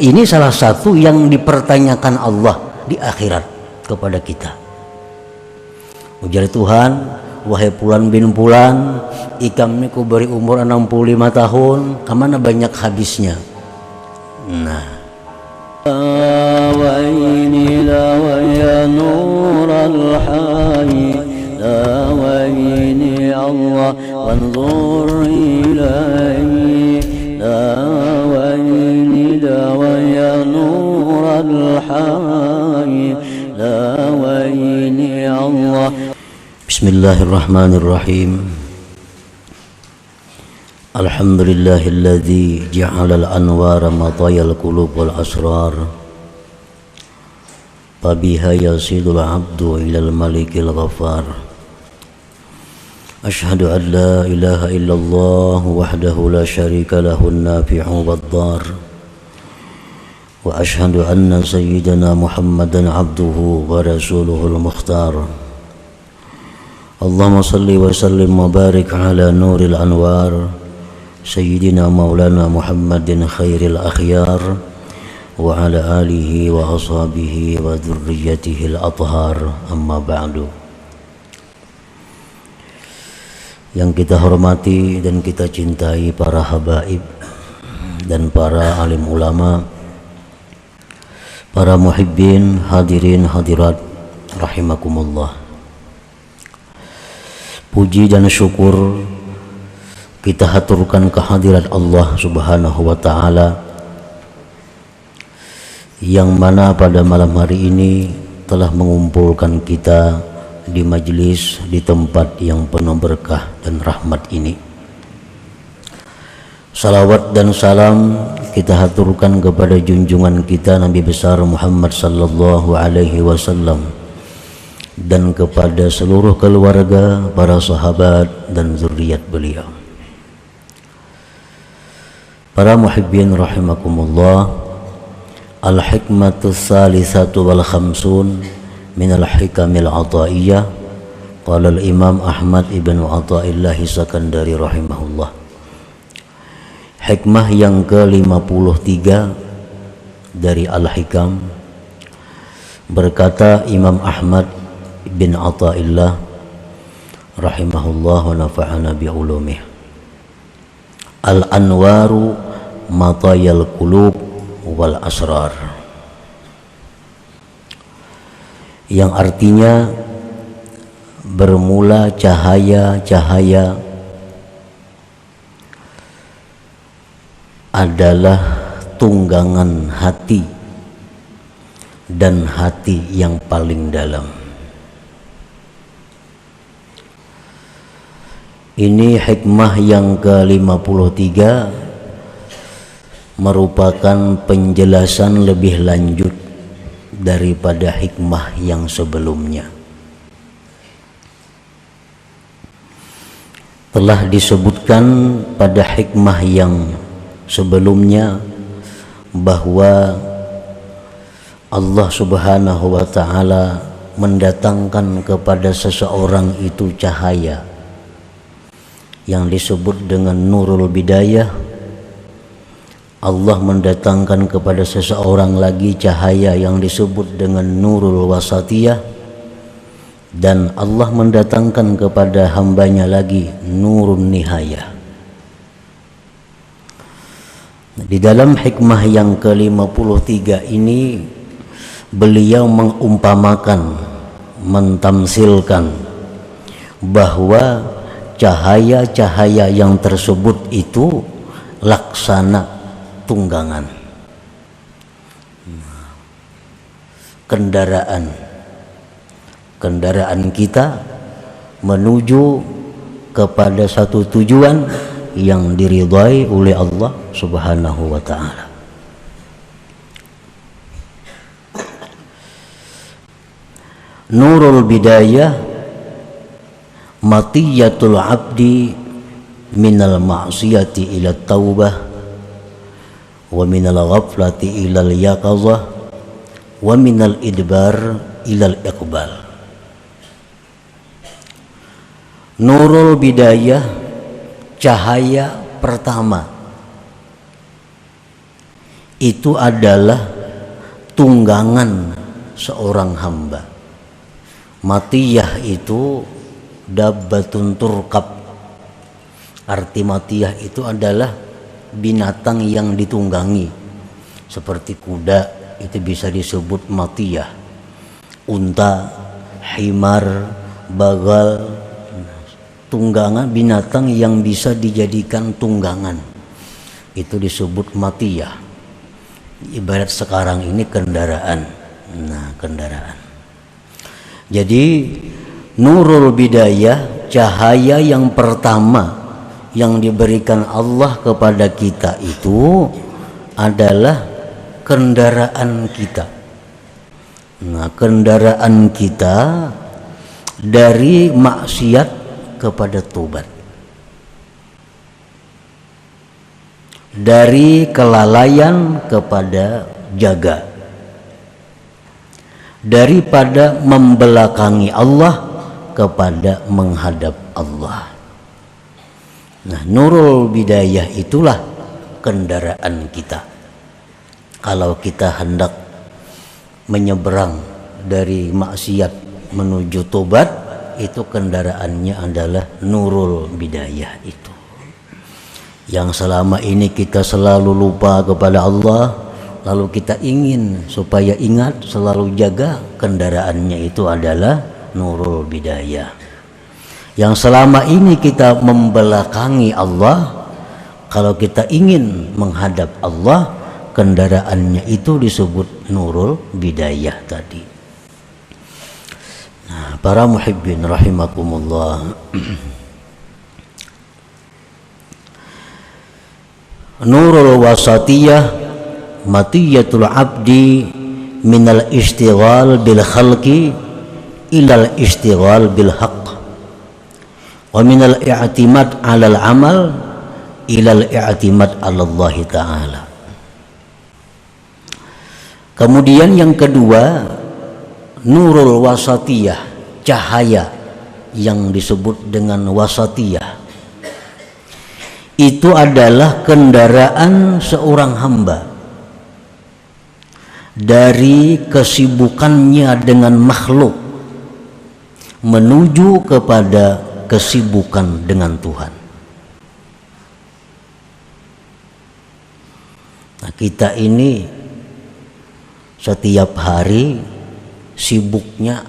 Ini salah satu yang dipertanyakan Allah di akhirat kepada kita. Ujar Tuhan, wahai Fulan bin Fulan, ikam ini ku beri umur 65 tahun, kemana banyak habisnya? Nah, wa ini la wa ya nural hayy la wa ini Allah wanzur ilaihi la wa ini la wa ya nural hayy la wa ini Allah. Bismillahirrahmanirrahim. Alhamdulillahilladzi ja'alal anwara matayal qulub wal asrar fabiha yasidul abdu ilal malikil ghafar. Ashhadu an la ilaha illallah wahdahu la syarika lahun nafi'u wad-dar wa ashhadu anna sayyidana Muhammadan abduhu wa rasuluhul mukhtar. Allahumma salli wa sallim wa barik ala nuril anwar Sayyidina Maulana Muhammadin khairil akhyar wa ala alihi wa ashabihi wa dhurriyyatihi al-athhar, amma ba'du. Yang kita hormati dan kita cintai para habaib dan para alim ulama, para muhibbin, hadirin hadirat rahimakumullah. Puji dan syukur kita haturkan kehadirat Allah Subhanahu wa ta'ala, yang mana pada malam hari ini telah mengumpulkan kita di majlis, di tempat yang penuh berkah dan rahmat ini. Salawat dan salam kita haturkan kepada junjungan kita Nabi besar Muhammad sallallahu alaihi wasallam dan kepada seluruh keluarga, para sahabat dan zuriat beliau. Para muhibbin rahimakumullah, al-hikmatu tsalitsatu wal khamsun min al-hikamil ataiyah, qala al-imam Ahmad ibn Athaillah Sakandari rahimahullah. Hikmah yang ke-53 dari al-hikam, berkata Imam Ahmad ibn Athaillah rahimahullah wa nafa'ana bi ulumih, al-anwaru matayal qulub wal asrar, yang artinya bermula cahaya-cahaya adalah tunggangan hati dan hati yang paling dalam. Ini hikmah yang ke-53 merupakan penjelasan lebih lanjut daripada hikmah yang sebelumnya. Telah disebutkan pada hikmah yang sebelumnya bahwa Allah Subhanahu wa ta'ala mendatangkan kepada seseorang itu cahaya yang disebut dengan nurul bidayah. Allah mendatangkan kepada seseorang lagi cahaya yang disebut dengan nurul wasatiyah, dan Allah mendatangkan kepada hambanya lagi nurun nihayah. Di dalam hikmah yang ke-53 ini beliau mengumpamakan, mentamsilkan bahwa cahaya-cahaya yang tersebut itu laksana tunggangan, kendaraan kita menuju kepada satu tujuan yang diridhai oleh Allah Subhanahu wa ta'ala. Nurul bidayah matiyatul abdi minal ma'siyati ila taubah wa minal ghaflati ilal yaqazah wa minal idbar ilal iqbal. Nurul bidayah, cahaya pertama itu adalah tunggangan seorang hamba. Matiyah itu dabbatun turkab. Arti matiyah itu adalah binatang yang ditunggangi. Seperti kuda itu bisa disebut matiyah. Unta, himar, bagal, tunggangan binatang yang bisa dijadikan tunggangan. Itu disebut matiyah. Ibarat sekarang ini kendaraan. Nah, kendaraan. Jadi nurul bidayah, cahaya yang pertama yang diberikan Allah kepada kita itu adalah kendaraan kita. Nah, kendaraan kita dari maksiat kepada tobat, dari kelalaian kepada jaga, daripada membelakangi Allah kepada menghadap Allah. Nah, nurul bidayah itulah kendaraan kita. Kalau kita hendak menyeberang dari maksiat menuju tobat, itu kendaraannya adalah nurul bidayah itu. Yang selama ini kita selalu lupa kepada Allah, lalu kita ingin supaya ingat, selalu jaga, kendaraannya itu adalah nurul bidayah. Yang selama ini kita membelakangi Allah, kalau kita ingin menghadap Allah, kendaraannya itu disebut nurul bidayah tadi. Nah, para muhibbin rahimakumullah, nurul wasatiyah matiyatul abdi minal istighal bil khalqi ilal istighal bil haqq wa minal i'timad 'alal amal ilal i'timad 'ala Allah taala. Kemudian yang kedua, nurul wasatiyah, cahaya yang disebut dengan wasatiyah, itu adalah kendaraan seorang hamba dari kesibukannya dengan makhluk menuju kepada kesibukan dengan Tuhan. Nah, kita ini setiap hari sibuknya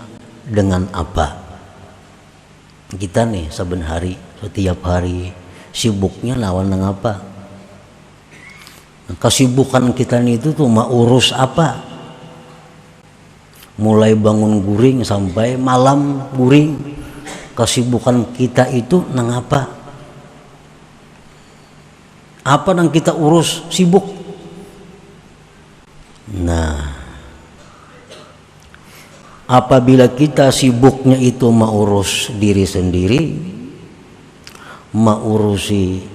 dengan apa? Kita nih saben hari, setiap hari sibuknya lawan dengan apa? Nah, kesibukan kita nih itu tuh mau urus apa? Mulai bangun guring sampai malam guring, kesibukan kita itu nang apa? Apa yang kita urus sibuk? Nah, apabila kita sibuknya itu mengurus diri sendiri, mengurusi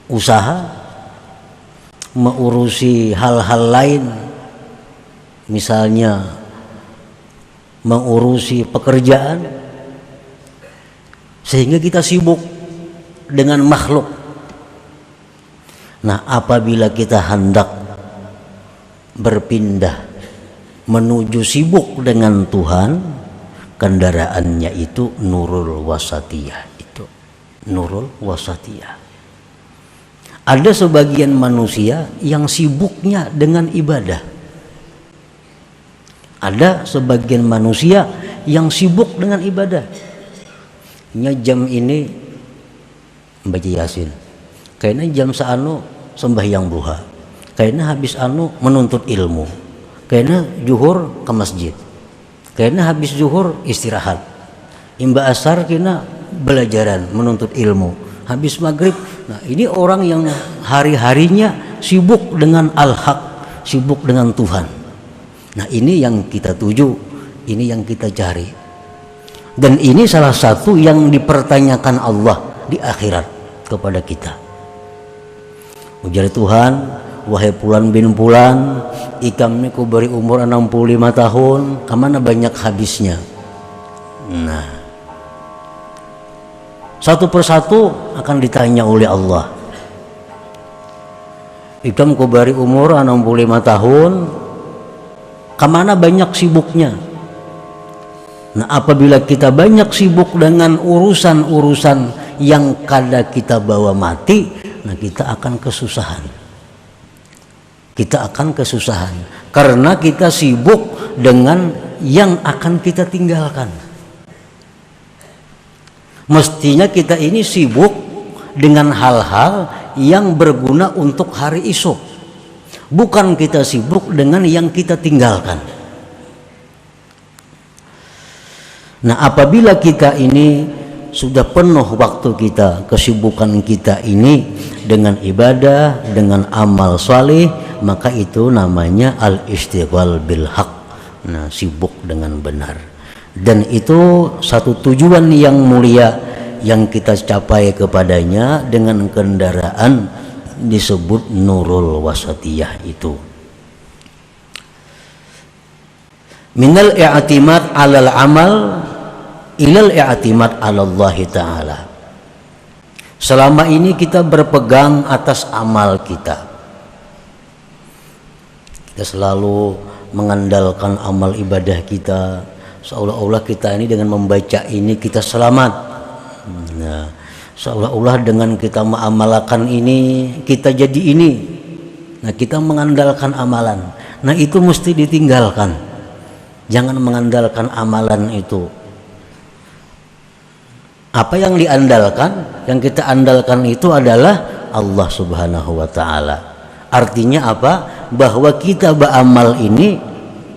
usaha, mengurusi hal-hal lain, misalnya mengurusi pekerjaan, sehingga kita sibuk dengan makhluk. Nah, apabila kita hendak berpindah menuju sibuk dengan Tuhan, kendaraannya itu nurul wasatiyah. Itu nurul wasatiyah. Ada sebagian manusia yang sibuknya dengan ibadah. Ada sebagian manusia yang sibuk dengan ibadah. Jam ini membaca Yasin, kayaknya jam seanu sembahyang duha, kayaknya habis anu menuntut ilmu, kayaknya zuhur ke masjid, kayaknya habis zuhur istirahat, imba asar kena belajaran menuntut ilmu, habis maghrib. Nah, ini orang yang hari-harinya sibuk dengan al-haq, sibuk dengan Tuhan. Nah, ini yang kita tuju, ini yang kita cari, dan ini salah satu yang dipertanyakan Allah di akhirat kepada kita. Ujar Tuhan, wahai Fulan bin Fulan, ikam ini ku beri umur 65 tahun, kemana banyak habisnya? Nah, satu persatu akan ditanya oleh Allah. Ikam ku bari umur 65 tahun, kemana banyak sibuknya. Nah, apabila kita banyak sibuk dengan urusan-urusan yang kada kita bawa mati, nah kita akan kesusahan. Kita akan kesusahan karena kita sibuk dengan yang akan kita tinggalkan. Mestinya kita ini sibuk dengan hal-hal yang berguna untuk hari esok, bukan kita sibuk dengan yang kita tinggalkan. Nah, apabila kita ini sudah penuh waktu kita, kesibukan kita ini dengan ibadah, dengan amal saleh, maka itu namanya al-istighfar bil haq. Nah, sibuk dengan benar. Dan itu satu tujuan yang mulia yang kita capai kepadanya dengan kendaraan disebut nurul wasatiyah itu. Minal i'timad 'alal amal ilal i'timad 'ala Allah taala. Selama ini kita berpegang atas amal kita. Kita selalu mengandalkan amal ibadah kita, seolah-olah kita ini dengan membaca ini kita selamat. Nah, seolah-olah dengan kita mengamalkan ini kita jadi ini. Nah, kita mengandalkan amalan. Nah, itu mesti ditinggalkan. Jangan mengandalkan amalan itu. Apa yang diandalkan, yang kita andalkan itu adalah Allah Subhanahu wa taala. Artinya apa? Bahwa kita beramal ini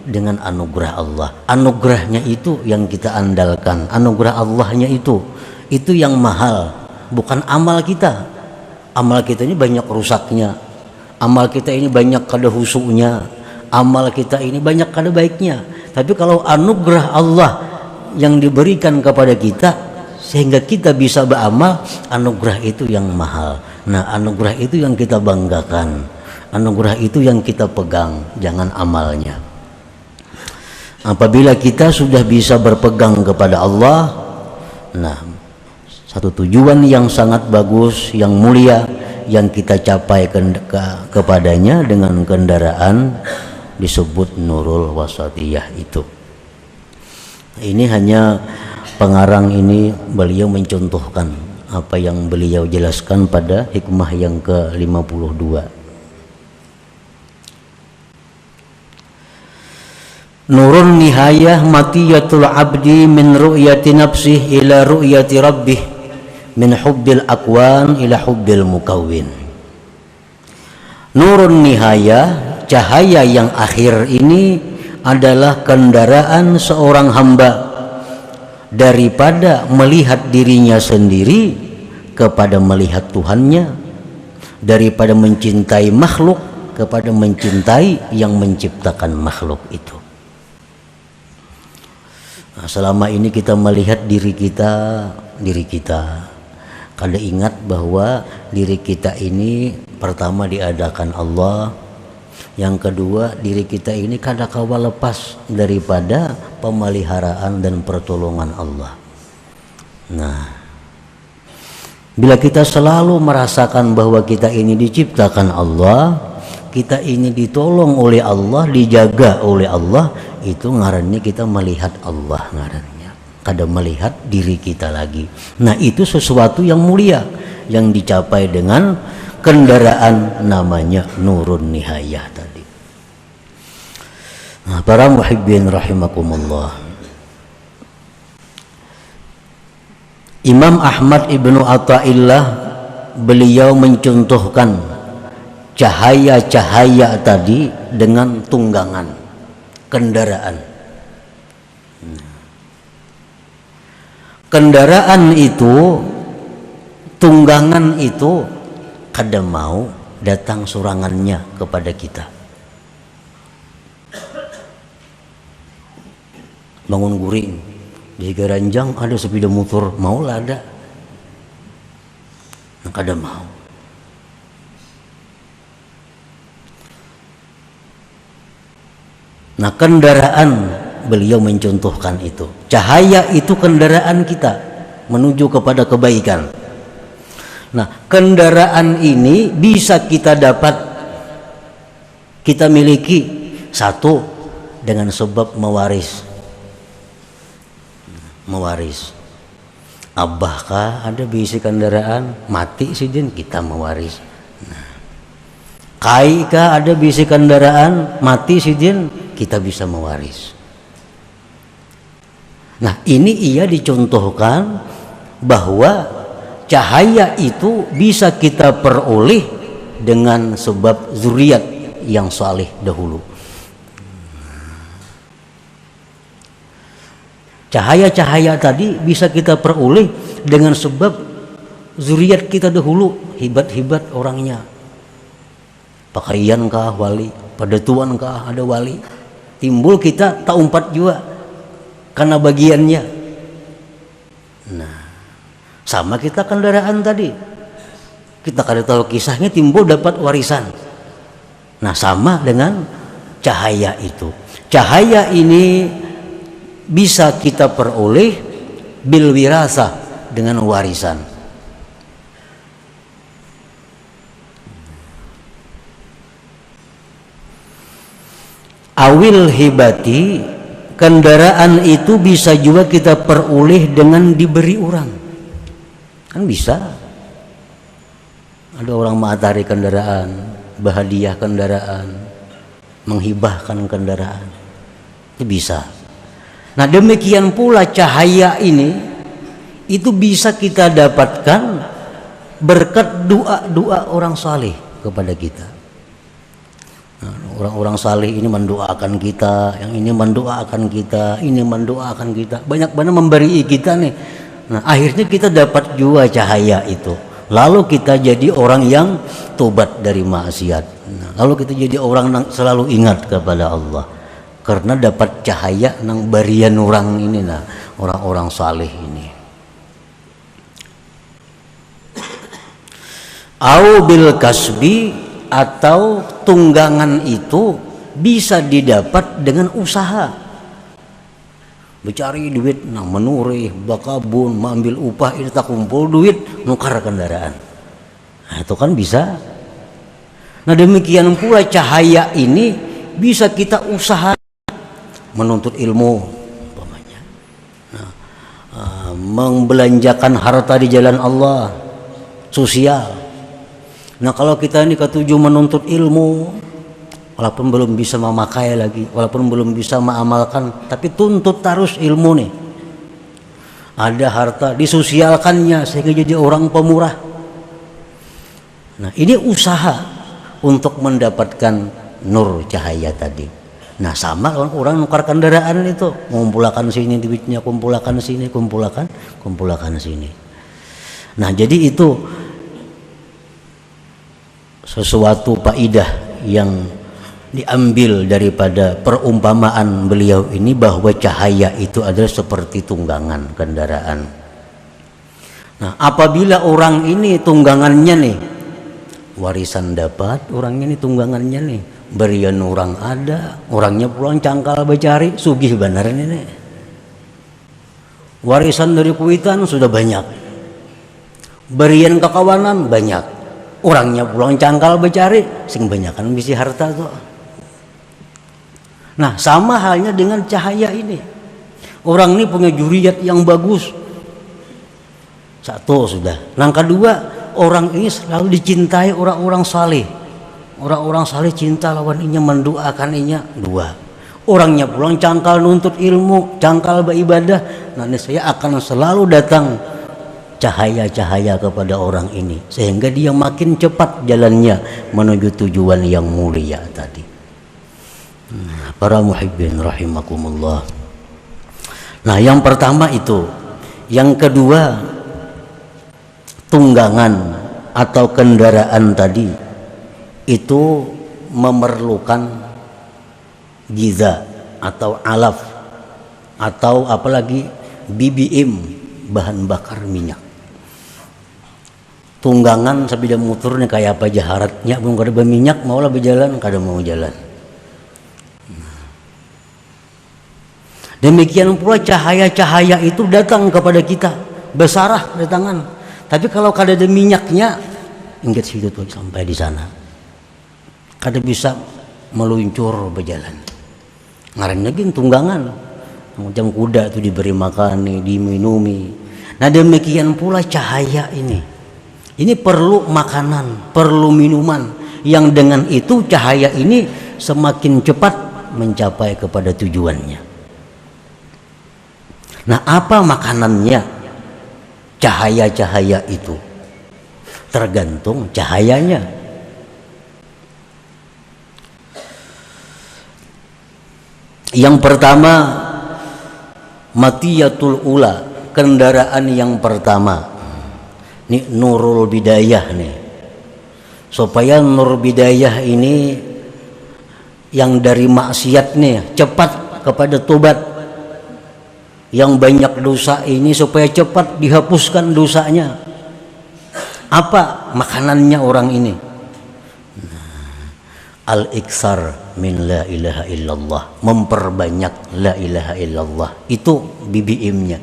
dengan anugerah Allah. Anugerahnya itu yang kita andalkan. Anugerah Allahnya itu yang mahal, bukan amal kita. Amal kita ini banyak rusaknya. Amal kita ini banyak kada husuknya. Amal kita ini banyak kada baiknya. Tapi kalau anugerah Allah yang diberikan kepada kita sehingga kita bisa beramal, anugerah itu yang mahal. Nah, anugerah itu yang kita banggakan. Anugerah itu yang kita pegang, jangan amalnya. Apabila kita sudah bisa berpegang kepada Allah, nah, satu tujuan yang sangat bagus, yang mulia, yang kita capai kepadanya dengan kendaraan disebut nurul wasatiyah itu. Ini hanya pengarang ini beliau mencontohkan apa yang beliau jelaskan pada hikmah yang ke-52. Nurun nihayah matiyatul abdi min ru'yati nafsih ila ru'yati rabbih, min hubbil akwan ila hubbil mukawwin. Nurun nihayah, cahaya yang akhir ini adalah kendaraan seorang hamba daripada melihat dirinya sendiri kepada melihat Tuhannya, daripada mencintai makhluk kepada mencintai yang menciptakan makhluk itu. Nah, selama ini kita melihat diri kita, kada ingat bahwa diri kita ini pertama diadakan Allah, yang kedua diri kita ini kada kawa lepas daripada pemeliharaan dan pertolongan Allah. Nah, bila kita selalu merasakan bahwa kita ini diciptakan Allah, kita ini ditolong oleh Allah, dijaga oleh Allah, itu ngarannya kita melihat Allah ngarannya, kada melihat diri kita lagi. Nah, itu sesuatu yang mulia yang dicapai dengan kendaraan namanya nurun nihayah tadi. Nah, para muhibbin rahimakumullah, Imam Ahmad Ibnu Athaillah beliau mencontohkan cahaya-cahaya tadi dengan tunggangan kendaraan. Kendaraan itu, tunggangan itu kada mau datang surangannya kepada kita. Bangun guring di Garanjang ada sepeda motor, mau lah ada, kada mau. Nah, kendaraan beliau mencontohkan itu. Cahaya itu kendaraan kita menuju kepada kebaikan. Nah, kendaraan ini bisa kita dapat kita miliki? Satu, dengan sebab mewaris. Abah kah ada bisi kendaraan, mati sidin, kita mewaris. Kai kah ada bisi kendaraan, mati sidin, kita bisa mewaris. Nah, ini ia dicontohkan bahwa cahaya itu bisa kita peroleh dengan sebab zuriat yang saleh dahulu. Cahaya-cahaya tadi bisa kita peroleh dengan sebab zuriat kita dahulu, hebat-hebat orangnya. Pakaian kah wali, padatuan kah ada wali. Timbul kita tak umpat juga karena bagiannya. Nah, sama kita kendaraan tadi. Kita kada tahu kisahnya, timbul dapat warisan. Nah, sama dengan cahaya itu. Cahaya ini bisa kita peroleh bil wirasah, dengan warisan. Awil hibati, kendaraan itu bisa juga kita peroleh dengan diberi orang. Kan bisa. Ada orang matahari kendaraan, bahadiah kendaraan, menghibahkan kendaraan. Itu bisa. Nah, demikian pula cahaya ini itu bisa kita dapatkan berkat doa-doa orang saleh kepada kita. Nah, orang-orang saleh ini mendoakan kita, yang ini mendoakan kita, ini mendoakan kita, banyak banget memberi kita nih. Nah, akhirnya kita dapat juga cahaya itu. Lalu kita jadi orang yang tobat dari maksiat. Nah, lalu kita jadi orang yang selalu ingat kepada Allah. Karena dapat cahaya nang barian orang ini, nah, orang-orang saleh ini. Au bil kasbi, atau tunggangan itu bisa didapat dengan usaha. Mencari duit, nah, menurih, bakabun, mengambil upah, ini tak kumpul duit, nukar kendaraan. Nah, itu kan bisa. Nah, demikian pula cahaya ini bisa kita usaha. Menuntut ilmu umpamanya, membelanjakan harta di jalan Allah, sosial. Nah, kalau kita ini ketujuh menuntut ilmu, walaupun belum bisa memakai lagi, walaupun belum bisa mengamalkan, tapi tuntut terus ilmu nih. Ada harta disosialkannya sehingga jadi orang pemurah. Nah, ini usaha untuk mendapatkan nur cahaya tadi. Nah, sama orang nukar kendaraan itu, mengumpulkan sini duitnya, kumpulkan sini, kumpulkan sini. Nah, jadi itu sesuatu faidah yang diambil daripada perumpamaan beliau ini, bahwa cahaya itu adalah seperti tunggangan kendaraan. Nah, apabila orang ini tunggangannya nih, warisan dapat, orangnya ini tunggangannya nih, berian orang ada, orangnya pulang cangkal becari, sugih benar ini. Warisan dari kuitan sudah banyak, berian kekawanan banyak, orangnya pulang cangkal becari, sing banyakan bisi harta tuh. Nah, sama halnya dengan cahaya ini. Orang ini punya juriat yang bagus, satu sudah. Yang kedua, orang ini selalu dicintai orang-orang saleh. Orang-orang saleh cinta lawan inya, mendoakan inya. Dua, orangnya pulang cangkal nuntut ilmu, cangkal beribadah. Nanti saya akan selalu datang cahaya-cahaya kepada orang ini, sehingga dia makin cepat jalannya menuju tujuan yang mulia tadi. Para muhibbin rahimakumullah. Nah, yang pertama itu. Yang kedua, tunggangan atau kendaraan tadi itu memerlukan giza atau alaf, atau apalagi BBM, bahan bakar minyak. Tunggangan sabida motornya kayak apa jaharatnya, belum kada berminyak maulah berjalan, kada mau jalan. Demikian pula cahaya-cahaya itu datang kepada kita, besarah datangan. Tapi kalau kada ada minyaknya, ingat situ tuh sampai di sana. Kada bisa meluncur berjalan. Ngaranna lagi tunggangan. Macam kuda itu diberi makan, diminumi. Nah demikian pula cahaya ini. Ini perlu makanan, perlu minuman. Yang dengan itu cahaya ini semakin cepat mencapai kepada tujuannya. Nah apa makanannya cahaya-cahaya itu? Tergantung cahayanya. Yang pertama, matiyatul ula, kendaraan yang pertama. Ini nurul bidayah nih. Supaya nur bidayah ini yang dari maksiat nih cepat kepada tobat. Yang banyak dosa ini supaya cepat dihapuskan dosanya. Apa makanannya orang ini? Al-iksar min la ilaha illallah, memperbanyak la ilaha illallah. Itu BBM-nya,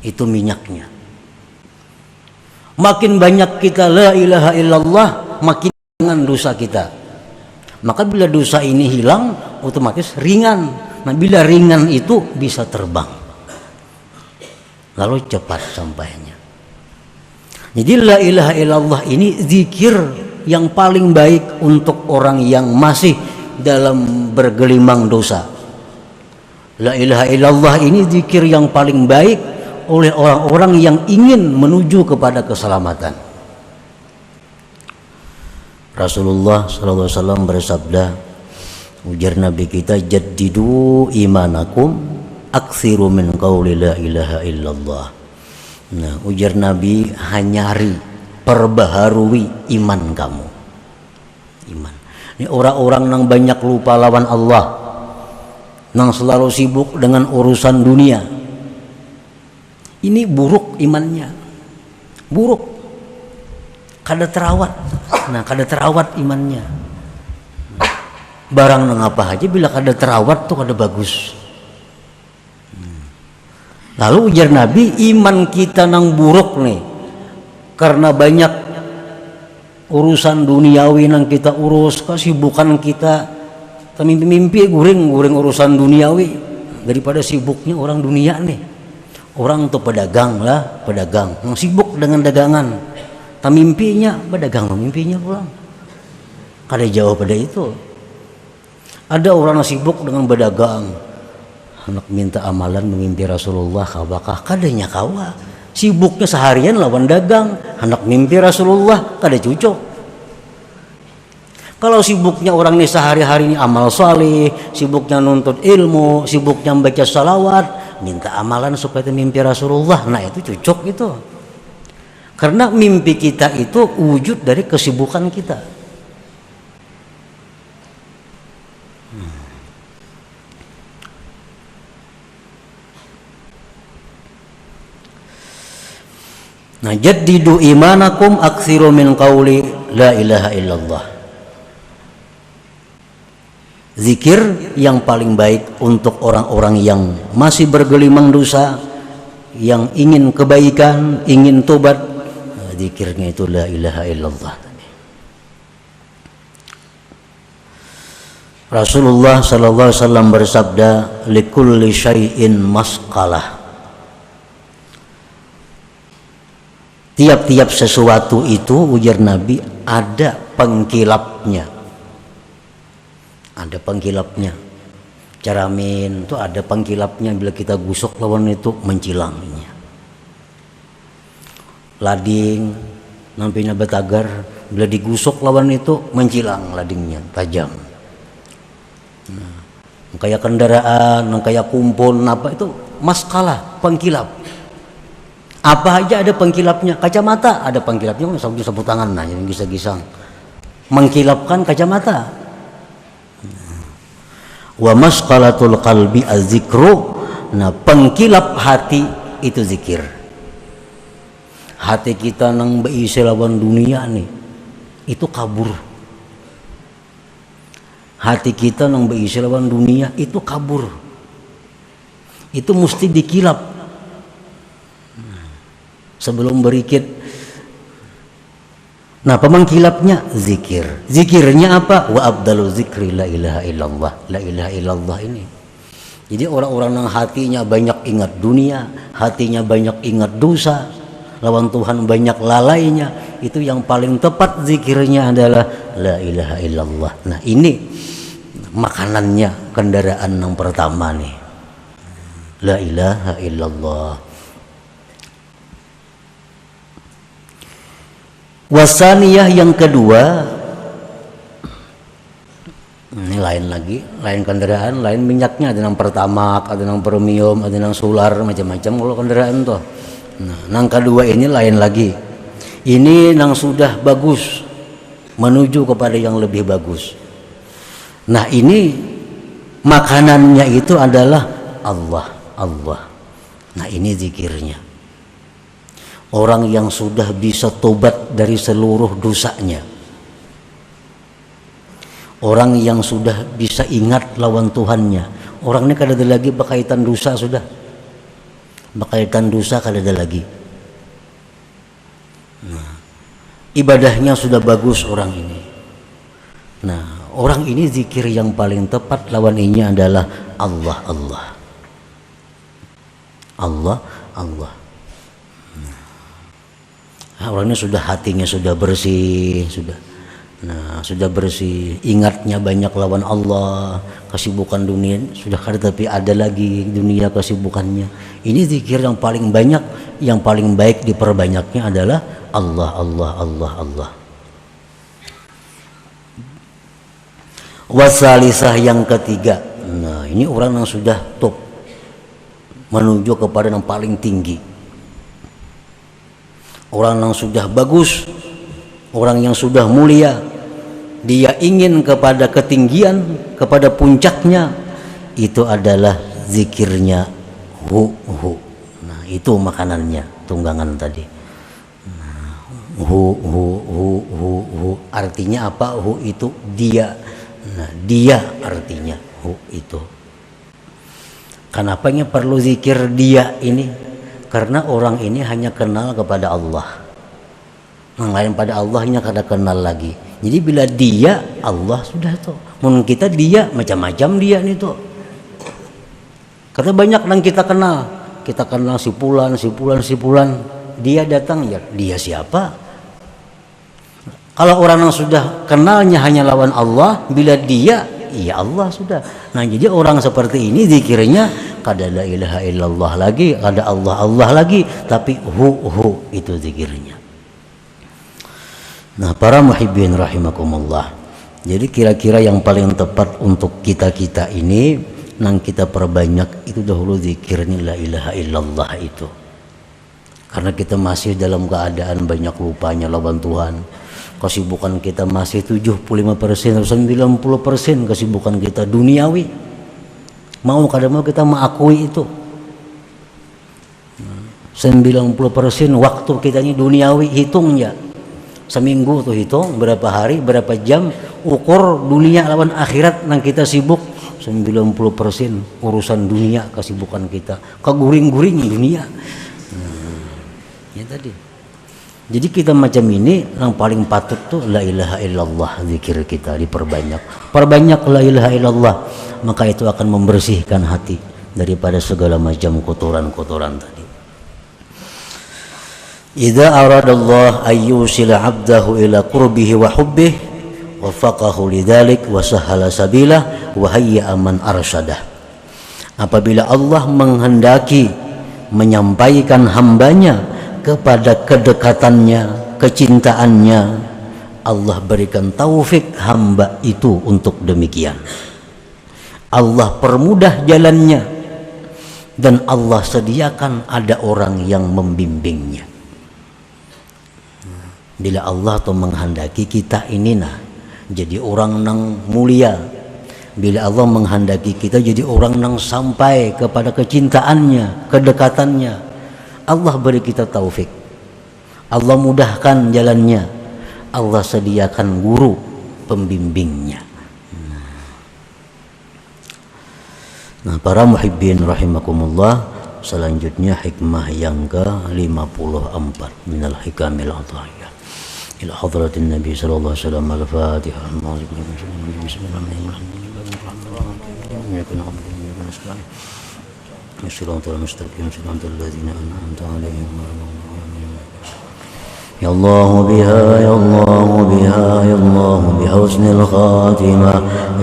itu minyaknya. Makin banyak kita la ilaha illallah, makin ringan dosa kita. Maka bila dosa ini hilang, otomatis ringan. Nah bila ringan itu bisa terbang, lalu cepat sampainya. Jadi la ilaha illallah ini zikir yang paling baik untuk orang yang masih dalam bergelimang dosa. La ilaha illallah ini zikir yang paling baik oleh orang-orang yang ingin menuju kepada keselamatan. Rasulullah SAW bersabda, ujar Nabi kita, jaddidu imanakum aksiru min qawli la ilaha illallah. Nah, ujar Nabi, hanyari, perbaharui iman kamu. Iman. Ini orang-orang yang banyak lupa lawan Allah, yang selalu sibuk dengan urusan dunia. Ini buruk imannya, buruk. Kada terawat. Nah, kada terawat imannya. Barang nang apa aja bila kada terawat tuh kada bagus. Lalu ujar Nabi, iman kita nang buruk nih karena banyak urusan duniawi nang kita urus, kesibukan kita, mimpi guring urusan duniawi daripada sibuknya orang dunia nih. Orang tuh pedagang lah, pedagang yang sibuk dengan dagangan, mimpinya pedagang, mimpinya pulang. Kada jauh pada itu. Ada orang yang sibuk dengan berdagang, hendak minta amalan mengimpi Rasulullah, kabakah kadanya kawa. Sibuknya seharian lawan dagang, hendak mimpi Rasulullah, kada cocok. Kalau sibuknya orang ini sehari-hari ini amal saleh, sibuknya nuntut ilmu, sibuknya membaca salawat, minta amalan supaya mimpi Rasulullah, nah itu cocok itu. Karena mimpi kita itu wujud dari kesibukan kita. Nah, jaddidu imanakum aksiru min qawli la ilaha illallah. Zikir yang paling baik untuk orang-orang yang masih bergelimang dosa, yang ingin kebaikan, ingin tobat, zikirnya itu la ilaha illallah. Rasulullah sallallahu alaihi wasallam bersabda, likulli syai'in masqalah. Tiap-tiap sesuatu itu, ujar Nabi, ada pengkilapnya. Ada pengkilapnya. Caramin itu ada pengkilapnya, bila kita gusok lawan itu mencilangnya. Lading nampinya betagar, bila digusok lawan itu mencilang ladingnya, tajam. Nah, kayak kendaraan, kayak kumpul, apa itu maskalah, pengkilap. Apa aja ada pengkilapnya. Kacamata ada pengkilapnya, sapu tangan nah yang gisang-gisang mengkilapkan kacamata. Wa masqalatul qalbi az-zikru. Nah, pengkilap hati itu zikir. Hati kita nang beisi lawan dunia nih, itu kabur. Hati kita nang beisi lawan dunia itu kabur. Itu mesti dikilap. Sebelum berikit Nah, pemangkilapnya zikir. Zikirnya apa? Wa abdalu zikri la ilaha illallah. La ilaha illallah ini. Jadi orang-orang yang hatinya banyak ingat dunia, hatinya banyak ingat dosa, lawan Tuhan banyak lalainya, itu yang paling tepat zikirnya adalah la ilaha illallah. Nah, ini makanannya, kendaraan yang pertama nih. La ilaha illallah. Wasaniyah yang kedua, ini lain lagi, lain kendaraan, lain minyaknya, ada yang pertamak, ada yang premium, ada yang solar, macam-macam kalau kendaraan tuh. Nah, yang kedua ini lain lagi. Ini yang sudah bagus menuju kepada yang lebih bagus. Nah, ini makanannya itu adalah Allah, Allah. Nah, ini zikirnya. Orang yang sudah bisa tobat dari seluruh dosanya. Orang yang sudah bisa ingat lawan Tuhannya. Orang ini kada ada lagi berkaitan dosa sudah. Berkaitan dosa kada ada lagi. Nah, ibadahnya sudah bagus orang ini. Nah, orang ini zikir yang paling tepat lawan ini adalah Allah, Allah. Allah, Allah. Nah, orang ini sudah hatinya sudah bersih, sudah. Nah, sudah bersih, ingatnya banyak lawan Allah, kesibukan dunia sudah kada, tapi ada lagi dunia kesibukannya. Ini zikir yang paling banyak, yang paling baik diperbanyaknya adalah Allah, Allah, Allah, Allah. Wasalisah yang ketiga. Nah, ini orang yang sudah top menuju kepada yang paling tinggi. Orang yang sudah bagus, orang yang sudah mulia, dia ingin kepada ketinggian, kepada puncaknya, itu adalah zikirnya hu hu. Nah, itu makanannya, tunggangan tadi. Nah, hu hu hu hu hu artinya apa? Hu itu dia. Nah, dia artinya hu itu. Kenapanya perlu zikir dia ini? Karena orang ini hanya kenal kepada Allah. Yang lain pada Allahnya kada kenal lagi. Jadi bila dia Allah sudah tuh. Mun kita dia macam-macam dia nih tuh. Karena banyak yang kita kenal. Kita kenal si fulan, si fulan, si fulan. Dia datang ya, dia siapa? Kalau orang yang sudah kenalnya hanya lawan Allah, bila dia iya Allah sudah. Nah, jadi orang seperti ini zikirnya kada la ilaha illallah lagi, kada Allah Allah lagi, tapi hu itu zikirnya. Nah, para muhibbin rahimakumullah. Jadi kira-kira yang paling tepat untuk kita-kita ini nang kita perbanyak itu dahulu zikirnya la ilaha illallah itu. Karena kita masih dalam keadaan banyak lupanya lawan Tuhan. Kesibukan kita masih 75% atau 90% kesibukan kita duniawi. Mau kada mau kita mengakui itu. 90% waktu kita ini duniawi, hitungnya. Seminggu tuh hitung berapa hari, berapa jam, ukur dunia lawan akhirat nang kita sibuk. 90% urusan dunia kesibukan kita. Keguring-guring dunia. Ya tadi. Jadi kita macam ini yang paling patut tuh la ilaha illallah, zikir kita diperbanyak. Perbanyak la ilaha illallah, maka itu akan membersihkan hati daripada segala macam kotoran-kotoran tadi. Idza aradallah ayyusila 'abdahu ila qurbihi wa hubbihi wafaqahu lidzalik wa sahhala sabilah wa hayya man arsyadah. Apabila Allah menghendaki menyampaikan hambanya kepada kedekatannya, kecintaannya, Allah berikan taufik hamba itu untuk demikian. Allah permudah jalannya dan Allah sediakan ada orang yang membimbingnya. Bila Allah tuh menghendaki kita ini jadi orang nang mulia, bila Allah menghendaki kita jadi orang nang sampai kepada kecintaannya, kedekatannya, Allah beri kita taufik, Allah mudahkan jalannya, Allah sediakan guru pembimbingnya. Nah, para muhibbin rahimakumullah, selanjutnya hikmah yang ke-54 minal hikamil atahiyah. إلى حضرة النبي صلى الله عليه وسلم. الفاتحة. بسم الله الصراط المستقيم صراط الذين أنعمت عليهم. يا الله بها يا الله بها يا الله بحسن الخاتمة.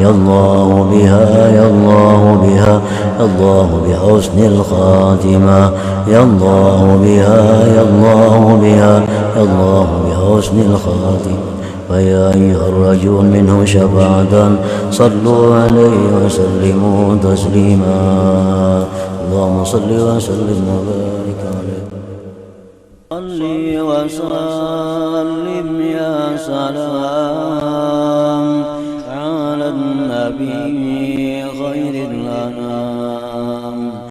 يا الله بها يا الله بها يا الله بحسن الخاتمة. يا الله بها يا الله بها يا الله بحسن الخاتمة. فيا أيها الرجل منه شفاعة صلوا عليه وسلموا تسليما. اللهم صل وسلم وبارك عليه. صل وسلم يا سلام على النبي